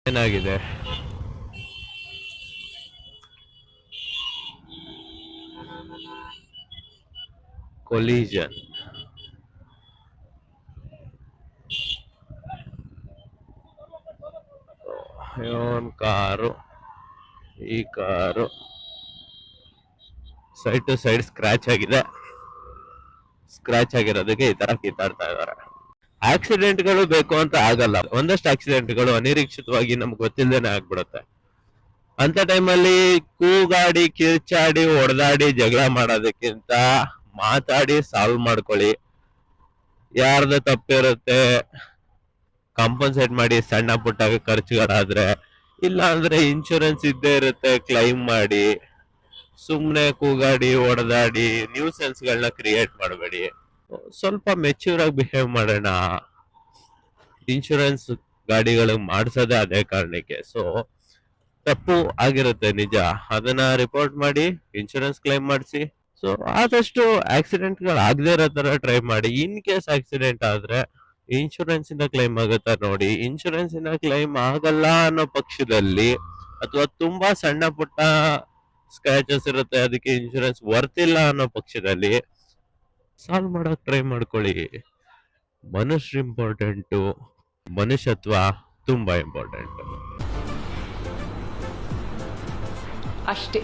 ಏನಾಗಿದೆ? ಕೊಲಿಜನ್. ಇವನ್ ಕಾರು, ಈ car side to side scratch ಆಗಿದೆ. ಸ್ಕ್ರಾಚ್ ಆಗಿರೋದಕ್ಕೆ ಈ ತರ ಕಿತ್ತಾಡ್ತಾ ಇದಾರೆ. ಆಕ್ಸಿಡೆಂಟ್ಗಳು ಬೇಕು ಅಂತ ಆಗಲ್ಲ. ಒಂದಷ್ಟು ಆಕ್ಸಿಡೆಂಟ್ಗಳು ಅನಿರೀಕ್ಷಿತವಾಗಿ ನಮ್ಗೆ ಗೊತ್ತಿಲ್ಲದೇನೆ ಆಗ್ಬಿಡುತ್ತೆ. ಅಂತ ಟೈಮಲ್ಲಿ ಕೂಗಾಡಿ, ಕಿರ್ಚಾಡಿ, ಹೊಡೆದಾಡಿ, ಜಗಳ ಮಾಡೋದಕ್ಕಿಂತ ಮಾತಾಡಿ ಸಾಲ್ವ್ ಮಾಡ್ಕೊಳ್ಳಿ. ಯಾರ್ದು ತಪ್ಪಿರುತ್ತೆ ಕಾಂಪನ್ಸೇಟ್ ಮಾಡಿ, ಸಣ್ಣ ಪುಟ್ಟ ಖರ್ಚುಗಳಾದ್ರೆ. ಇಲ್ಲ ಅಂದ್ರೆ ಇನ್ಶೂರೆನ್ಸ್ ಇದ್ದೇ ಇರುತ್ತೆ, ಕ್ಲೈಮ್ ಮಾಡಿ. ಸುಮ್ನೆ ಕೂಗಾಡಿ, ಹೊಡೆದಾಡಿ ನ್ಯೂಸೆನ್ಸ್ ಗಳನ್ನ ಕ್ರಿಯೇಟ್ ಮಾಡಬೇಡಿ. ಸ್ವಲ್ಪ ಮೆಚ್ಯೂರ್ ಆಗಿ ಬಿಹೇವ್ ಮಾಡೋಣ. ಇನ್ಶೂರೆನ್ಸ್ ಗಾಡಿಗಳಿಗೆ ಮಾಡ್ಸೋದೇ ಅದೇ ಕಾರಣಕ್ಕೆ. ಸೊ ತಪ್ಪು ಆಗಿರುತ್ತೆ ನಿಜ, ಅದನ್ನ ರಿಪೋರ್ಟ್ ಮಾಡಿ ಇನ್ಶೂರೆನ್ಸ್ ಕ್ಲೈಮ್ ಮಾಡಿಸಿ. ಸೊ ಆದಷ್ಟು ಆಕ್ಸಿಡೆಂಟ್ ಗಳು ಆಗದೆ ಇರೋ ತರ ಟ್ರೈ ಮಾಡಿ. ಇನ್ ಕೇಸ್ ಆಕ್ಸಿಡೆಂಟ್ ಆದ್ರೆ ಇನ್ಶೂರೆನ್ಸ್ ಇಂದ ಕ್ಲೈಮ್ ಆಗುತ್ತಾ ನೋಡಿ. ಇನ್ಶೂರೆನ್ಸ್ ಇಂದ ಕ್ಲೈಮ್ ಆಗಲ್ಲ ಅನ್ನೋ ಪಕ್ಷದಲ್ಲಿ, ಅಥವಾ ತುಂಬಾ ಸಣ್ಣ ಪುಟ್ಟ ಸ್ಕ್ರಾಚಸ್ ಇರುತ್ತೆ, ಅದಕ್ಕೆ ಇನ್ಶೂರೆನ್ಸ್ ವರ್ತ್ ಇಲ್ಲ ಅನ್ನೋ ಪಕ್ಷದಲ್ಲಿ ಸಾಲ್ವ್ ಮಾಡಕ್ ಟ್ರೈ ಮಾಡ್ಕೊಳ್ಳಿ. ಮನುಷ್ಯ ಇಂಪಾರ್ಟೆಂಟು, ಮನುಷ್ಯತ್ವ ತುಂಬಾ ಇಂಪಾರ್ಟೆಂಟ್ ಅಷ್ಟೇ.